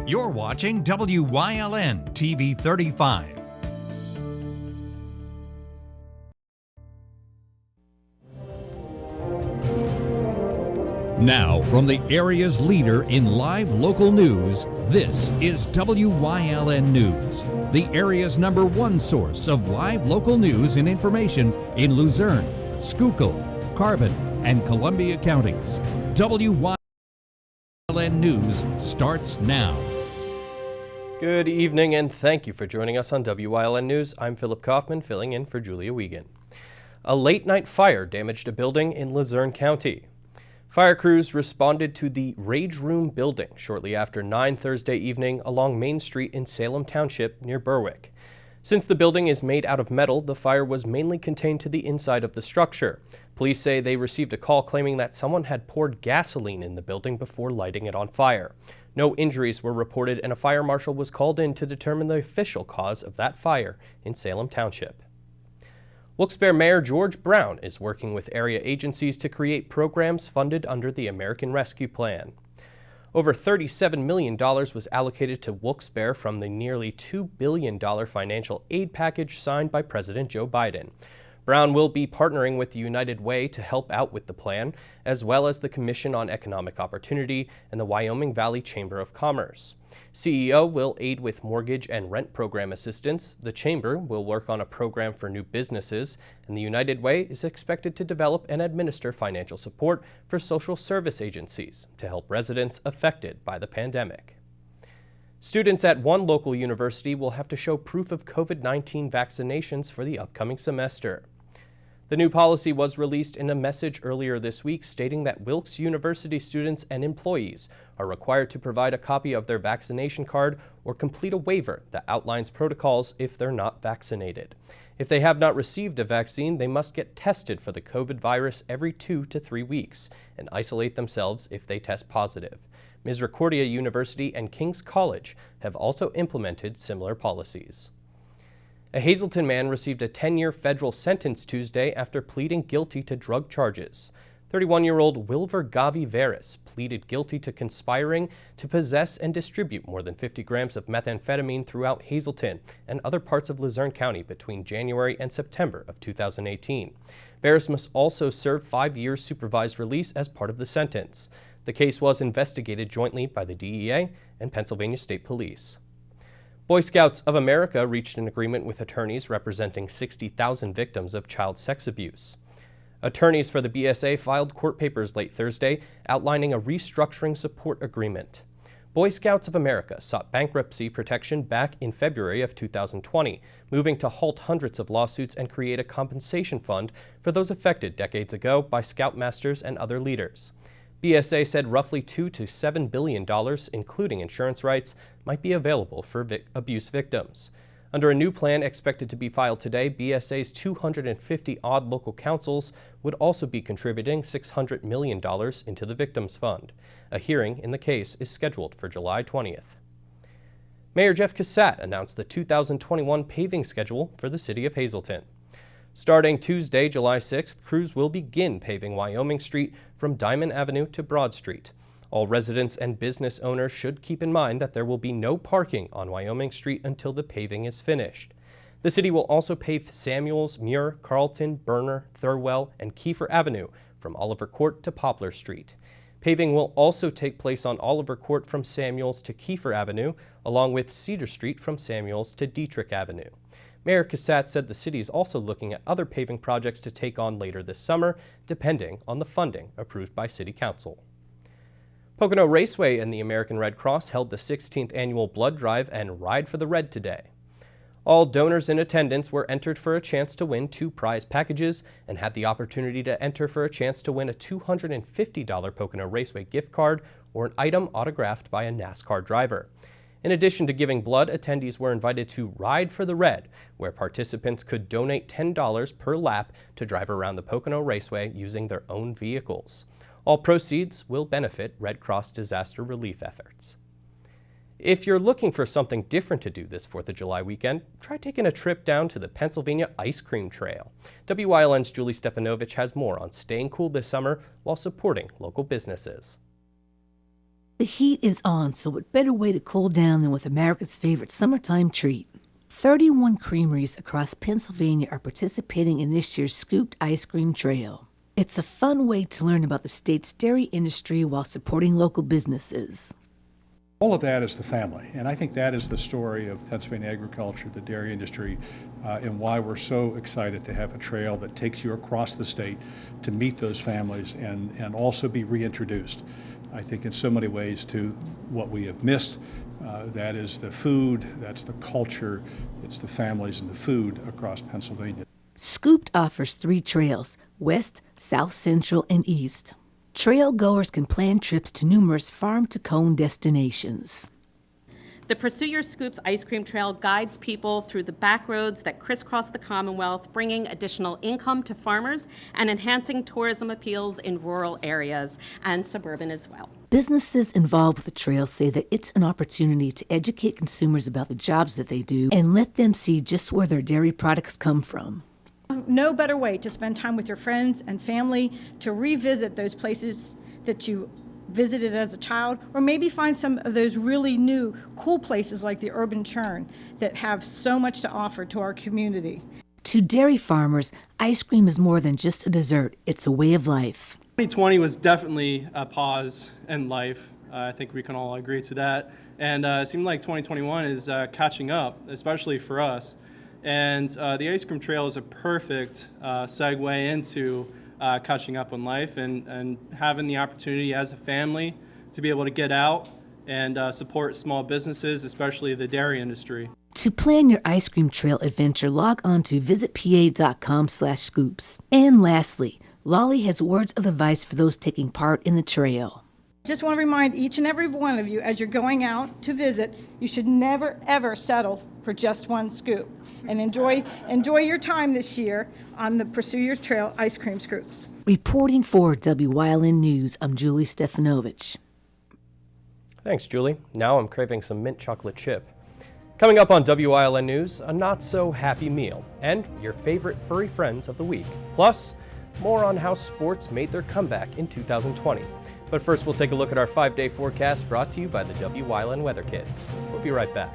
You're watching WYLN TV 35. Now, from the area's leader in live local news, this is WYLN News, the area's #1 source of live local news and information in Luzerne, Schuylkill, Carbon, and Columbia counties. WYLN News starts now. Good evening and thank you for joining us on WYLN News. I'm Philip Kaufman, filling in for Julia Wiegand. A late-night fire damaged a building in Luzerne County. Fire crews responded to the Rage Room building shortly after 9 Thursday evening along Main Street in Salem Township near Berwick. Since the building is made out of metal, the fire was mainly contained to the inside of the structure. Police say they received a call claiming that someone had poured gasoline in the building before lighting it on fire. No injuries were reported and a fire marshal was called in to determine the official cause of that fire in Salem Township. Wilkes-Barre Mayor George Brown is working with area agencies to create programs funded under the American Rescue Plan. Over $37 million was allocated to Wilkes-Barre from the nearly $2 billion financial aid package signed by President Joe Biden. Brown will be partnering with the United Way to help out with the plan, as well as the Commission on Economic Opportunity and the Wyoming Valley Chamber of Commerce. CEO will aid with mortgage and rent program assistance, the Chamber will work on a program for new businesses, and the United Way is expected to develop and administer financial support for social service agencies to help residents affected by the pandemic. Students at one local university will have to show proof of COVID-19 vaccinations for the upcoming semester. The new policy was released in a message earlier this week stating that Wilkes University students and employees are required to provide a copy of their vaccination card or complete a waiver that outlines protocols if they're not vaccinated. If they have not received a vaccine, they must get tested for the COVID virus every 2 to 3 weeks and isolate themselves if they test positive. Misericordia University and King's College have also implemented similar policies. A Hazleton man received a 10-year federal sentence Tuesday after pleading guilty to drug charges. 31-year-old Wilver Gavi Veris pleaded guilty to conspiring to possess and distribute more than 50 grams of methamphetamine throughout Hazleton and other parts of Luzerne County between January and September of 2018. Veris must also serve 5 years supervised release as part of the sentence. The case was investigated jointly by the DEA and Pennsylvania State Police. Boy Scouts of America reached an agreement with attorneys representing 60,000 victims of child sex abuse. Attorneys for the BSA filed court papers late Thursday outlining a restructuring support agreement. Boy Scouts of America sought bankruptcy protection back in February of 2020, moving to halt hundreds of lawsuits and create a compensation fund for those affected decades ago by Scoutmasters and other leaders. BSA said roughly $2 to $7 billion, including insurance rights, might be available for abuse victims. Under a new plan expected to be filed today, BSA's 250-odd local councils would also be contributing $600 million into the Victims Fund. A hearing in the case is scheduled for July 20th. Mayor Jeff Cassatt announced the 2021 paving schedule for the city of Hazleton. Starting Tuesday, July 6th, crews will begin paving Wyoming Street from Diamond Avenue to Broad Street. All residents and business owners should keep in mind that there will be no parking on Wyoming Street until the paving is finished. The city will also pave Samuels, Muir, Carlton, Berner, Thurwell, and Kiefer Avenue from Oliver Court to Poplar Street. Paving will also take place on Oliver Court from Samuels to Kiefer Avenue, along with Cedar Street from Samuels to Dietrich Avenue. Mayor Cassatt said the city is also looking at other paving projects to take on later this summer, depending on the funding approved by City Council. Pocono Raceway and the American Red Cross held the 16th annual blood drive and Ride for the Red today. All donors in attendance were entered for a chance to win 2 prize packages and had the opportunity to enter for a chance to win a $250 Pocono Raceway gift card or an item autographed by a NASCAR driver. In addition to giving blood, attendees were invited to Ride for the Red, where participants could donate $10 per lap to drive around the Pocono Raceway using their own vehicles. All proceeds will benefit Red Cross disaster relief efforts. If you're looking for something different to do this 4th of July weekend, try taking a trip down to the Pennsylvania Ice Cream Trail. WYLN's Julie Stepanovich has more on staying cool this summer while supporting local businesses. The heat is on, so what better way to cool down than with America's favorite summertime treat? 31 creameries across Pennsylvania are participating in this year's Scooped Ice Cream Trail. It's a fun way to learn about the state's dairy industry while supporting local businesses. All of that is the family, and I think that is the story of Pennsylvania agriculture, the dairy industry, and why we're so excited to have a trail that takes you across the state to meet those families and also be reintroduced, I think, in so many ways to what we have missed. That is the food, that's the culture, it's the families and the food across Pennsylvania. Scooped offers 3 trails: west, south, central, and east. Trail goers can plan trips to numerous farm-to-cone destinations. The Pursue Your Scoops Ice Cream Trail guides people through the back roads that crisscross the Commonwealth, bringing additional income to farmers and enhancing tourism appeals in rural areas and suburban as well. Businesses involved with the trail say that it's an opportunity to educate consumers about the jobs that they do and let them see just where their dairy products come from. No better way to spend time with your friends and family, to revisit those places that you visited as a child, or maybe find some of those really new, cool places like the Urban Churn that have so much to offer to our community. To dairy farmers, ice cream is more than just a dessert, it's a way of life. 2020 was definitely a pause in life. I think we can all agree to that. And it seemed like 2021 is catching up, especially for us. And the ice cream trail is a perfect segue into catching up on life and having the opportunity as a family to be able to get out and support small businesses, especially the dairy industry. To plan your ice cream trail adventure, log on to visitpa.com/scoops. And lastly, Lolly has words of advice for those taking part in the trail. Just want to remind each and every one of you, as you're going out to visit, you should never, ever settle for just one scoop. And enjoy your time this year on the Pursue Your Trail Ice Cream Scoops. Reporting for WYLN News, I'm Julie Stefanovich. Thanks, Julie. Now I'm craving some mint chocolate chip. Coming up on WYLN News, a not-so-happy meal and your favorite furry friends of the week. Plus, more on how sports made their comeback in 2020. But first, we'll take a look at our 5-day forecast brought to you by the WYLN Weather Kids. We'll be right back.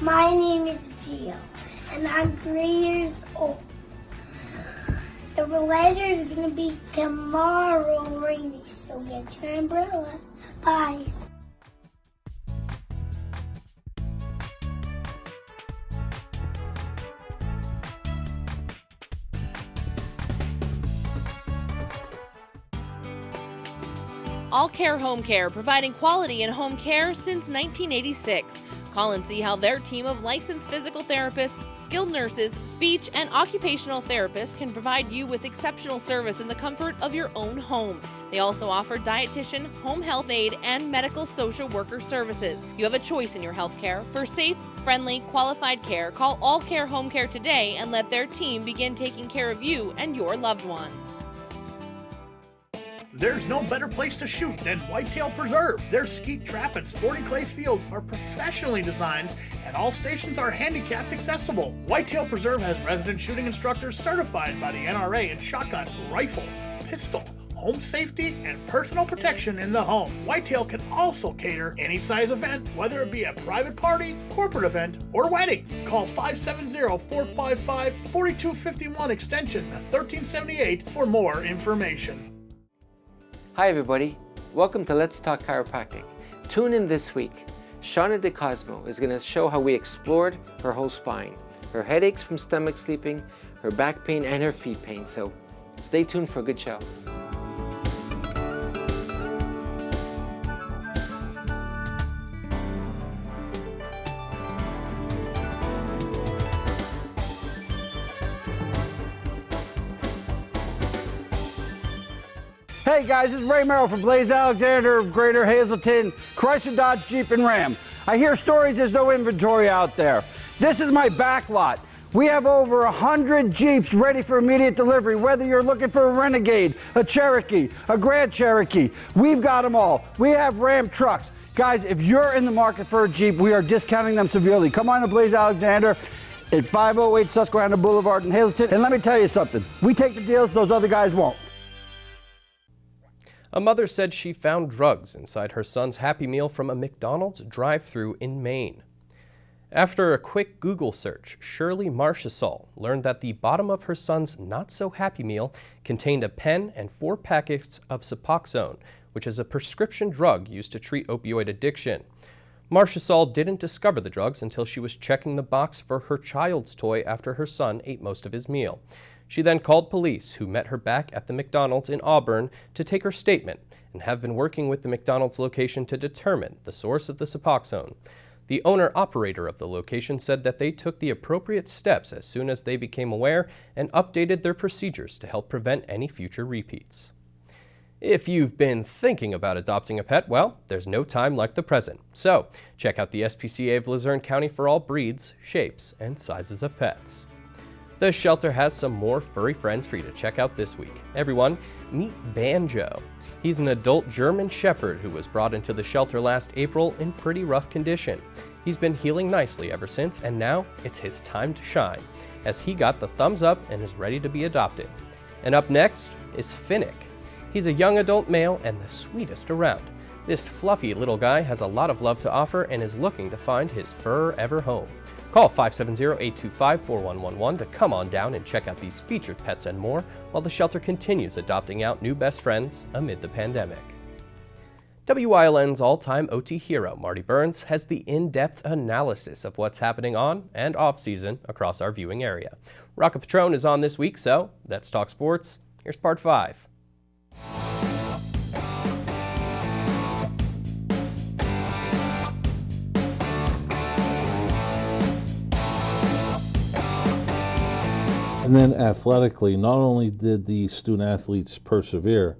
My name is Gio, and I'm 3 years old. The weather is going to be tomorrow rainy, so get your umbrella. Bye. All Care Home Care, providing quality in home care since 1986. Call and see how their team of licensed physical therapists, skilled nurses, speech, and occupational therapists can provide you with exceptional service in the comfort of your own home. They also offer dietitian, home health aide, and medical social worker services. You have a choice in your health care. For safe, friendly, qualified care, call All Care Home Care today and let their team begin taking care of you and your loved ones. There's no better place to shoot than Whitetail Preserve. Their skeet trap and sporting clay fields are professionally designed and all stations are handicapped accessible. Whitetail Preserve has resident shooting instructors certified by the NRA in shotgun, rifle, pistol, home safety, and personal protection in the home. Whitetail can also cater any size event, whether it be a private party, corporate event, or wedding. Call 570-455-4251 extension 1378 for more information. Hi everybody, welcome to Let's Talk Chiropractic. Tune in this week. Shauna DeCosmo is going to show how we explored her whole spine, her headaches from stomach sleeping, her back pain, and her feet pain, so stay tuned for a good show. Hey guys, this is Ray Merrill from Blaze Alexander of Greater Hazleton, Chrysler, Dodge, Jeep, and Ram. I hear stories there's no inventory out there. This is my back lot. We have over 100 Jeeps ready for immediate delivery, whether you're looking for a Renegade, a Cherokee, a Grand Cherokee. We've got them all. We have Ram trucks. Guys, if you're in the market for a Jeep, we are discounting them severely. Come on to Blaze Alexander at 508 Susquehanna Boulevard in Hazleton. And let me tell you something. We take the deals those other guys won't. A mother said she found drugs inside her son's Happy Meal from a McDonald's drive-thru in Maine. After a quick Google search, Shirley Marchesal learned that the bottom of her son's not-so-Happy Meal contained a pen and 4 packets of Suboxone, which is a prescription drug used to treat opioid addiction. Marchesal didn't discover the drugs until she was checking the box for her child's toy after her son ate most of his meal. She then called police, who met her back at the McDonald's in Auburn to take her statement, and have been working with the McDonald's location to determine the source of the Suboxone. The owner-operator of the location said that they took the appropriate steps as soon as they became aware and updated their procedures to help prevent any future repeats. If you've been thinking about adopting a pet, well, there's no time like the present. So, check out the SPCA of Luzerne County for all breeds, shapes, and sizes of pets. The shelter has some more furry friends for you to check out this week. Everyone, meet Banjo. He's an adult German Shepherd who was brought into the shelter last April in pretty rough condition. He's been healing nicely ever since, and now it's his time to shine, as he got the thumbs up and is ready to be adopted. And up next is Finnick. He's a young adult male and the sweetest around. This fluffy little guy has a lot of love to offer and is looking to find his forever home. Call 570-825-4111 to come on down and check out these featured pets and more while the shelter continues adopting out new best friends amid the pandemic. WYLN's all-time OT hero, Marty Burns, has the in-depth analysis of what's happening on and off-season across our viewing area. Rocco Petrone is on this week, so let's talk sports. Here's part 5. And then athletically, not only did the student athletes persevere,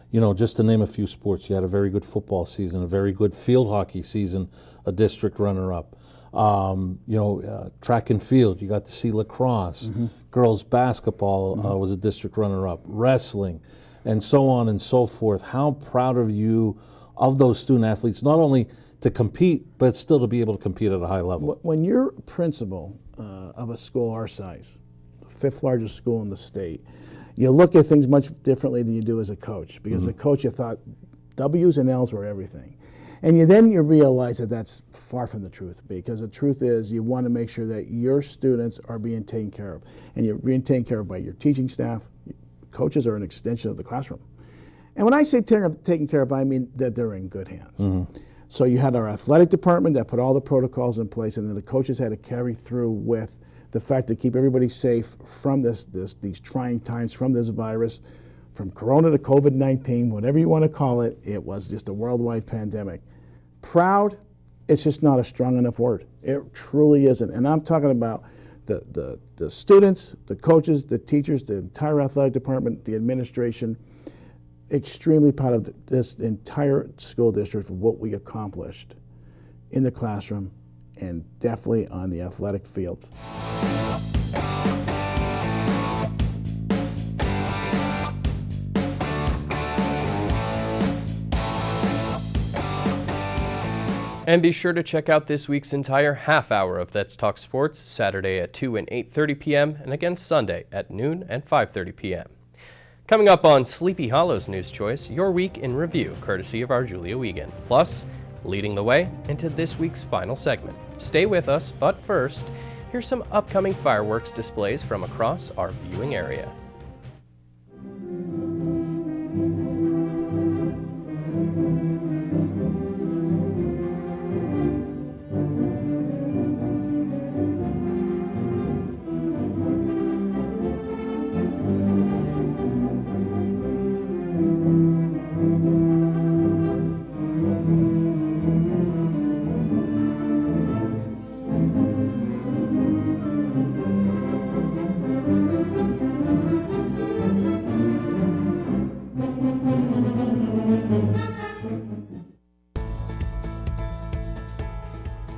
you know, just to name a few sports, you had a very good football season, a very good field hockey season, a district runner-up. Track and field, you got to see lacrosse. Girls basketball was a district runner-up. Wrestling, and so on and so forth. How proud are you of those student athletes, not only to compete, but still to be able to compete at a high level? When you're principal of a school our size, 5th largest school in the state, you look at things much differently than you do as a coach, because as a coach you thought W's and L's were everything. And you realize that that's far from the truth, because the truth is you want to make sure that your students are being taken care of. And you're being taken care of by your teaching staff. Coaches are an extension of the classroom. And when I say taken care of, I mean that they're in good hands. So you had our athletic department that put all the protocols in place, and then the coaches had to carry through with the fact to keep everybody safe from these trying times, from this virus, from Corona to COVID-19, whatever you want to call it. It was just a worldwide pandemic. Proud, it's just not a strong enough word. It truly isn't. And I'm talking about the students, the coaches, the teachers, the entire athletic department, the administration. Extremely proud of this entire school district for what we accomplished in the classroom and definitely on the athletic fields. And be sure to check out this week's entire half hour of Let's Talk Sports, Saturday at 2 and 8:30 p.m. and again Sunday at noon and 5:30 p.m. Coming up on Sleepy Hollow's News Choice, your week in review, courtesy of our Julia Wiegand. Plus, leading the way into this week's final segment. Stay with us, but first, here's some upcoming fireworks displays from across our viewing area.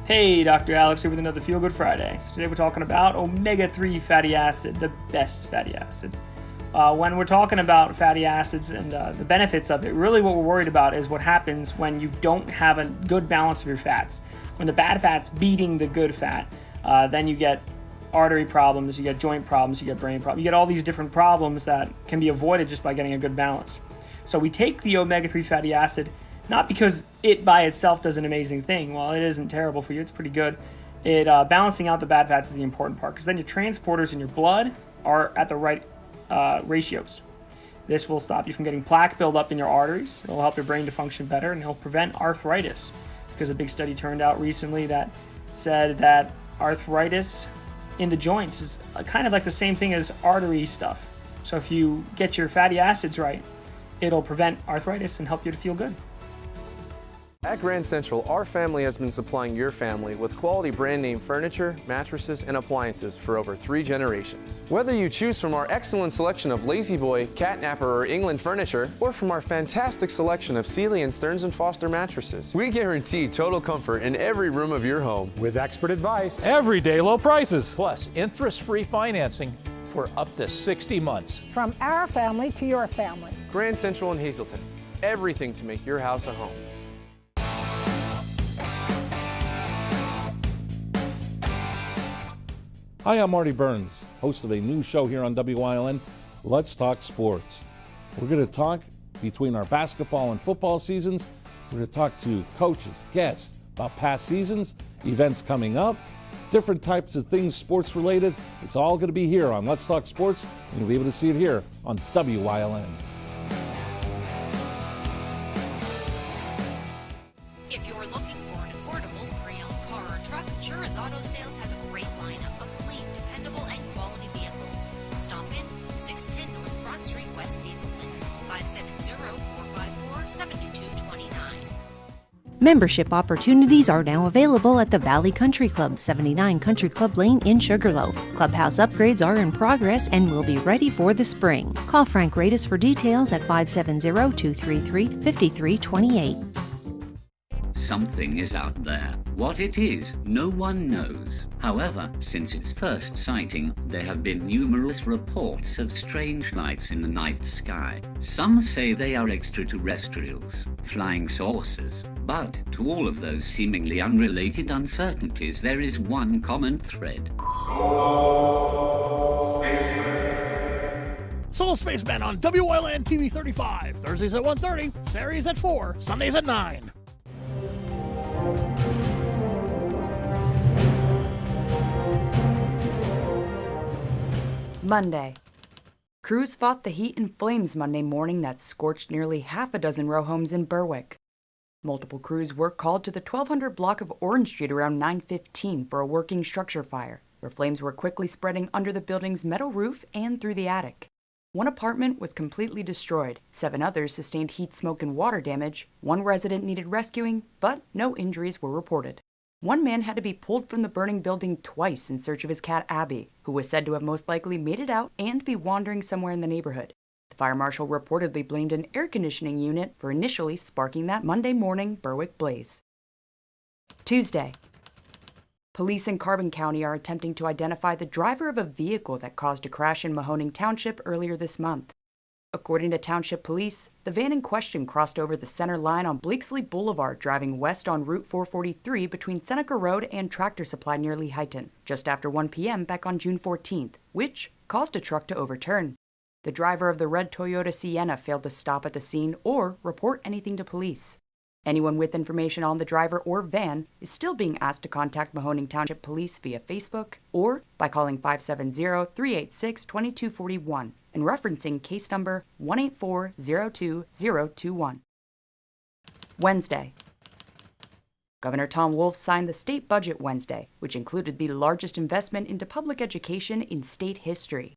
Hey, Dr. Alex here with another Feel Good Friday. So today we're talking about omega-3 fatty acid, the best fatty acid. When we're talking about fatty acids and the benefits of it, really what we're worried about is what happens when you don't have a good balance of your fats. When the bad fat's beating the good fat, then you get artery problems, you get joint problems, you get brain problems, you get all these different problems that can be avoided just by getting a good balance. So we take the omega-3 fatty acid, not because it by itself does an amazing thing. Well, it isn't terrible for you, it's pretty good. Balancing out the bad fats is the important part, because then your transporters in your blood are at the right ratios. This will stop you from getting plaque buildup in your arteries. It'll help your brain to function better, and it'll prevent arthritis, because a big study turned out recently that said that arthritis in the joints is kind of like the same thing as artery stuff. So if you get your fatty acids right, it'll prevent arthritis and help you to feel good. At Grand Central, our family has been supplying your family with quality brand name furniture, mattresses, and appliances for over 3 generations. Whether you choose from our excellent selection of Lazy Boy, Catnapper, or England furniture, or from our fantastic selection of Sealy and Stearns & Foster mattresses, we guarantee total comfort in every room of your home. With expert advice, everyday low prices, plus interest-free financing for up to 60 months. From our family to your family. Grand Central in Hazleton. Everything to make your house a home. Hi, I'm Marty Burns, host of a new show here on Wyln, Let's Talk Sports. We're going to talk between our basketball and football seasons. We're going to talk to coaches, guests about past seasons, events coming up, different types of things sports related. It's all going to be here on Let's Talk Sports, and you'll be able to see it here on Wyln. If you're looking for an affordable pre-owned car or truck, Chura's Auto Sales has a great lineup of clean, dependable, and quality vehicles. Stop in 610 North Broad Street, West Hazleton, 570-454-7229. Membership opportunities are now available at the Valley Country Club, 79 Country Club Lane in Sugarloaf. Clubhouse upgrades are in progress and will be ready for the spring. Call Frank Radis for details at 570-233-5328. Something is out there. What it is, no one knows. However, since its first sighting, there have been numerous reports of strange lights in the night sky. Some say they are extraterrestrials, flying saucers. But to all of those seemingly unrelated uncertainties, there is one common thread. Soul Spacemen on Wyln TV 35. Thursdays at 1:30, Saturdays at 4, Sundays at 9. Monday. Crews fought the heat and flames Monday morning that scorched nearly half a dozen row homes in Berwick. Multiple crews were called to the 1200 block of Orange Street around 9:15 for a working structure fire, where flames were quickly spreading under the building's metal roof and through the attic. One apartment was completely destroyed. 7 others sustained heat, smoke, and water damage. 1 resident needed rescuing, but no injuries were reported. 1 man had to be pulled from the burning building twice in search of his cat Abby, who was said to have most likely made it out and be wandering somewhere in the neighborhood. The fire marshal reportedly blamed an air conditioning unit for initially sparking that Monday morning Berwick blaze. Tuesday. Police in Carbon County are attempting to identify the driver of a vehicle that caused a crash in Mahoning Township earlier this month. According to Township Police, the van in question crossed over the center line on Blakesley Boulevard, driving west on Route 443 between Seneca Road and Tractor Supply near Lehighton, just after 1 p.m. back on June 14th, which caused a truck to overturn. The driver of the red Toyota Sienna failed to stop at the scene or report anything to police. Anyone with information on the driver or van is still being asked to contact Mahoning Township Police via Facebook or by calling 570-386-2241 and referencing case number 184-02021. Wednesday. Governor Tom Wolf signed the state budget Wednesday, which included the largest investment into public education in state history.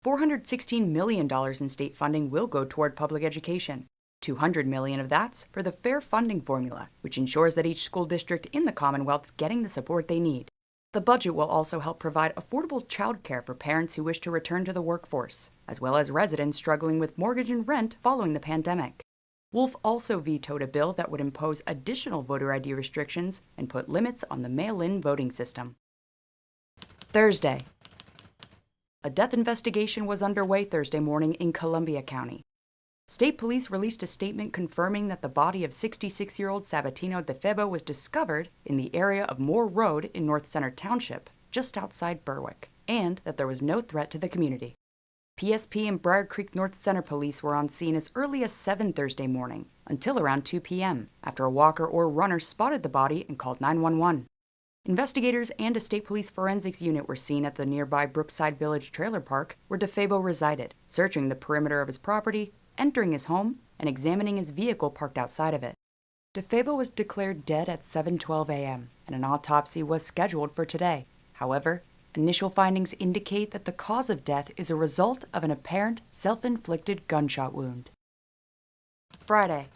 $416 million in state funding will go toward public education. $200 million of that's for the Fair Funding Formula, which ensures that each school district in the Commonwealth is getting the support they need. The budget will also help provide affordable childcare for parents who wish to return to the workforce, as well as residents struggling with mortgage and rent following the pandemic. Wolf also vetoed a bill that would impose additional voter ID restrictions and put limits on the mail-in voting system. Thursday. A death investigation was underway Thursday morning in Columbia County. State police released a statement confirming that the body of 66-year-old Sabatino de Febo was discovered in the area of Moore Road in North Center Township, just outside Berwick, and that there was no threat to the community. PSP and Briar Creek North Center police were on scene as early as 7 Thursday morning, until around 2 p.m., after a walker or runner spotted the body and called 911. Investigators and a state police forensics unit were seen at the nearby Brookside Village trailer park where DeFebo resided, searching the perimeter of his property, entering his home, and examining his vehicle parked outside of it. DeFebo was declared dead at 7:12 a.m., and an autopsy was scheduled for today. However, initial findings indicate that the cause of death is a result of an apparent self-inflicted gunshot wound. Friday.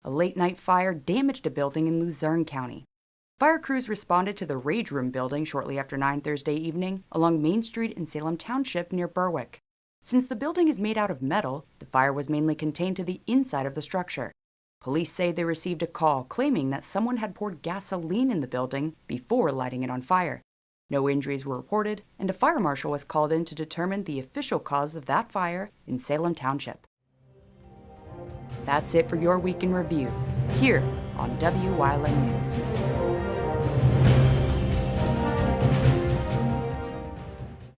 A late-night fire damaged a building in Luzerne County. Fire crews responded to the Rage Room building shortly after 9 Thursday evening along Main Street in Salem Township near Berwick. Since the building is made out of metal, the fire was mainly contained to the inside of the structure. Police say they received a call claiming that someone had poured gasoline in the building before lighting it on fire. No injuries were reported, and a fire marshal was called in to determine the official cause of that fire in Salem Township. That's it for your week in review, here on Wyln News.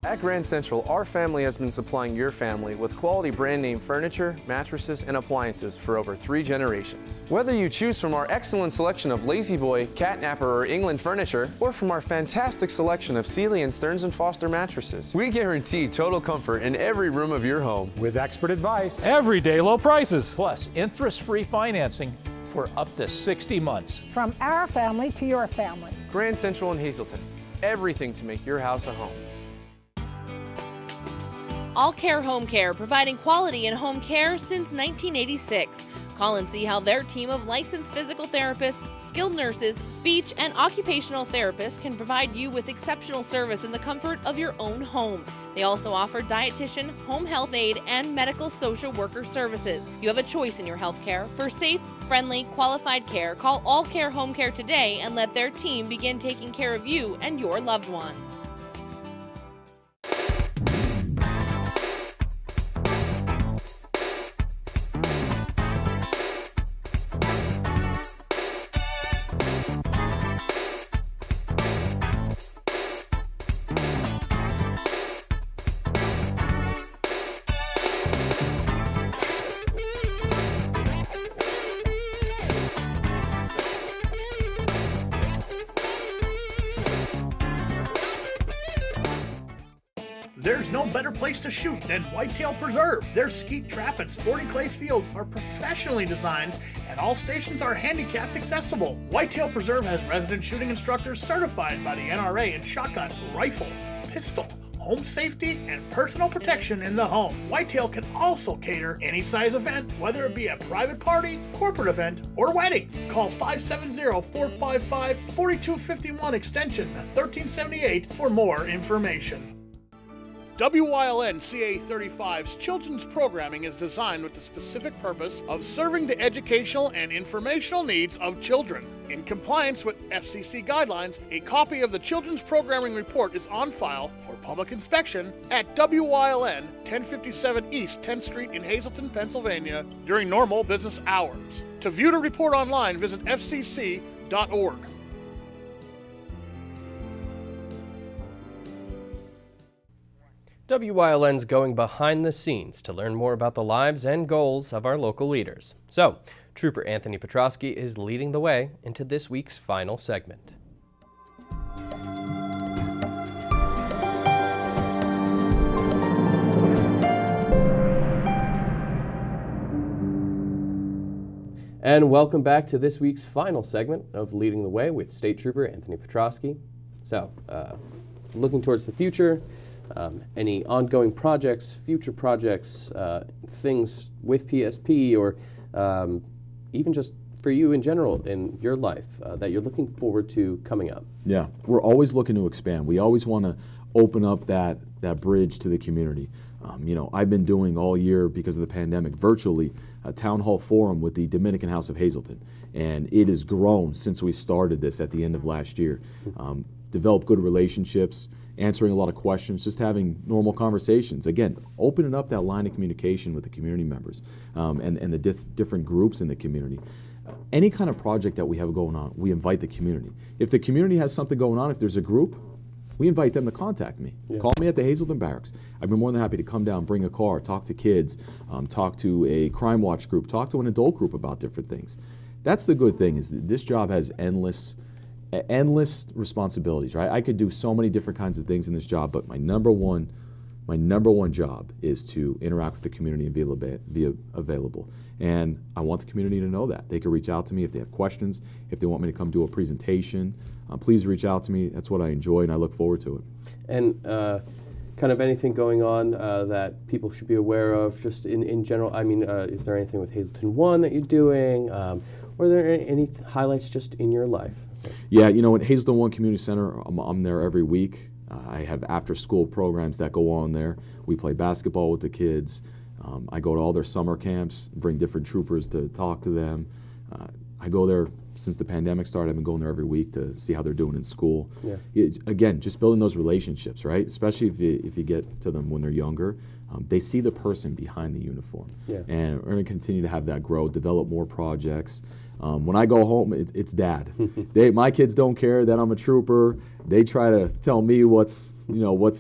At Grand Central, our family has been supplying your family with quality brand name furniture, mattresses, and appliances for over 3 generations. Whether you choose from our excellent selection of Lazy Boy, Catnapper, or England furniture, or from our fantastic selection of Sealy and Stearns & Foster mattresses, we guarantee total comfort in every room of your home. With expert advice, everyday low prices, plus interest-free financing for up to 60 months. From our family to your family. Grand Central in Hazleton, everything to make your house a home. All Care Home Care, providing quality in home care since 1986. Call and see how their team of licensed physical therapists, skilled nurses, speech, and occupational therapists can provide you with exceptional service in the comfort of your own home. They also offer dietitian, home health aide, and medical social worker services. You have a choice in your health care. For safe, friendly, qualified care, call All Care Home Care today and let their team begin taking care of you and your loved ones. There's no better place to shoot than Whitetail Preserve. Their skeet trap and sporting clay fields are professionally designed, and all stations are handicapped accessible. Whitetail Preserve has resident shooting instructors certified by the NRA in shotgun, rifle, pistol, home safety, and personal protection in the home. Whitetail can also cater any size event, whether it be a private party, corporate event, or wedding. Call 570-455-4251 extension 1378 for more information. WYLN CA35's children's programming is designed with the specific purpose of serving the educational and informational needs of children. In compliance with FCC guidelines, a copy of the Children's Programming Report is on file for public inspection at WYLN 1057 East 10th Street in Hazleton, Pennsylvania during normal business hours. To view the report online, visit fcc.org. WYLN's going behind the scenes to learn more about the lives and goals of our local leaders. So, Trooper Anthony Petrosky is leading the way into this week's final segment. And welcome back to this week's final segment of Leading the Way with State Trooper Anthony Petrosky. So, looking towards the future, any ongoing projects, future projects, things with PSP, or even just for you in general in your life that you're looking forward to coming up? Yeah, we're always looking to expand. We always want to open up that bridge to the community. I've been doing all year, because of the pandemic, virtually a town hall forum with the Dominican House of Hazleton, and it has grown since we started this at the end of last year. Developed good relationships, answering a lot of questions, just having normal conversations. Again, opening up that line of communication with the community members and the different groups in the community. Any kind of project that we have going on, we invite the community. If the community has something going on, if there's a group, we invite them to contact me. Yeah. Call me at the Hazelton Barracks. I'd be more than happy to come down, bring a car, talk to kids, talk to a crime watch group, talk to an adult group about different things. That's the good thing, is that this job has endless responsibilities, right? I could do so many different kinds of things in this job, but my number one job is to interact with the community and be available. And I want the community to know that. They can reach out to me if they have questions, if they want me to come do a presentation. Please reach out to me. That's what I enjoy, and I look forward to it. And kind of anything going on that people should be aware of, just in general? I mean, is there anything with Hazelton 1 that you're doing? Or are there any highlights just in your life? Yeah, you know, at Hazelton 1 Community Center, I'm there every week. I have after-school programs that go on there. We play basketball with the kids. I go to all their summer camps, bring different troopers to talk to them. I go there since the pandemic started. I've been going there every week to see how they're doing in school. Yeah. Again, just building those relationships, right? Especially if you get to them when they're younger. They see the person behind the uniform. Yeah. And we're going to continue to have that grow, develop more projects. When I go home, it's Dad. My kids don't care that I'm a trooper. They try to tell me what's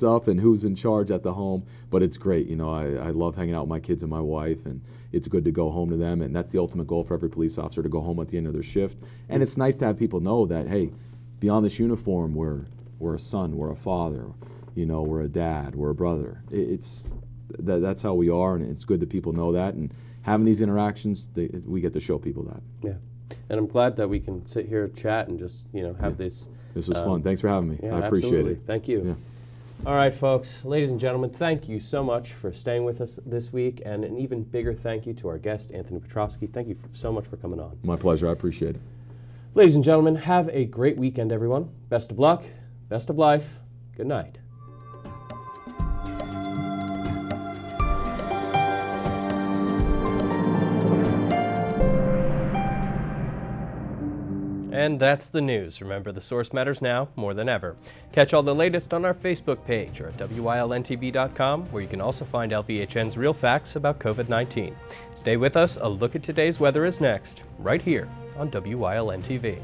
up and who's in charge at the home. But it's great. You know, I love hanging out with my kids and my wife, and it's good to go home to them. And that's the ultimate goal for every police officer, to go home at the end of their shift. And it's nice to have people know that, hey, beyond this uniform, we're a son, we're a father, we're a dad, we're a brother. That's how we are, and it's good that people know that. And having these interactions, we get to show people that. Yeah. And I'm glad that we can sit here, chat, and just have this. This was fun. Thanks for having me. Yeah, I appreciate it. Thank you. Yeah. All right, folks, ladies and gentlemen, thank you so much for staying with us this week, and an even bigger thank you to our guest, Anthony Petrosky. Thank you so much for coming on. My pleasure. I appreciate it. Ladies and gentlemen, have a great weekend, everyone. Best of luck. Best of life. Good night. And that's the news. Remember, the source matters now more than ever. Catch all the latest on our Facebook page or at WYLNTV.com, where you can also find LVHN's real facts about COVID-19. Stay with us. A look at today's weather is next, right here on WYLN TV.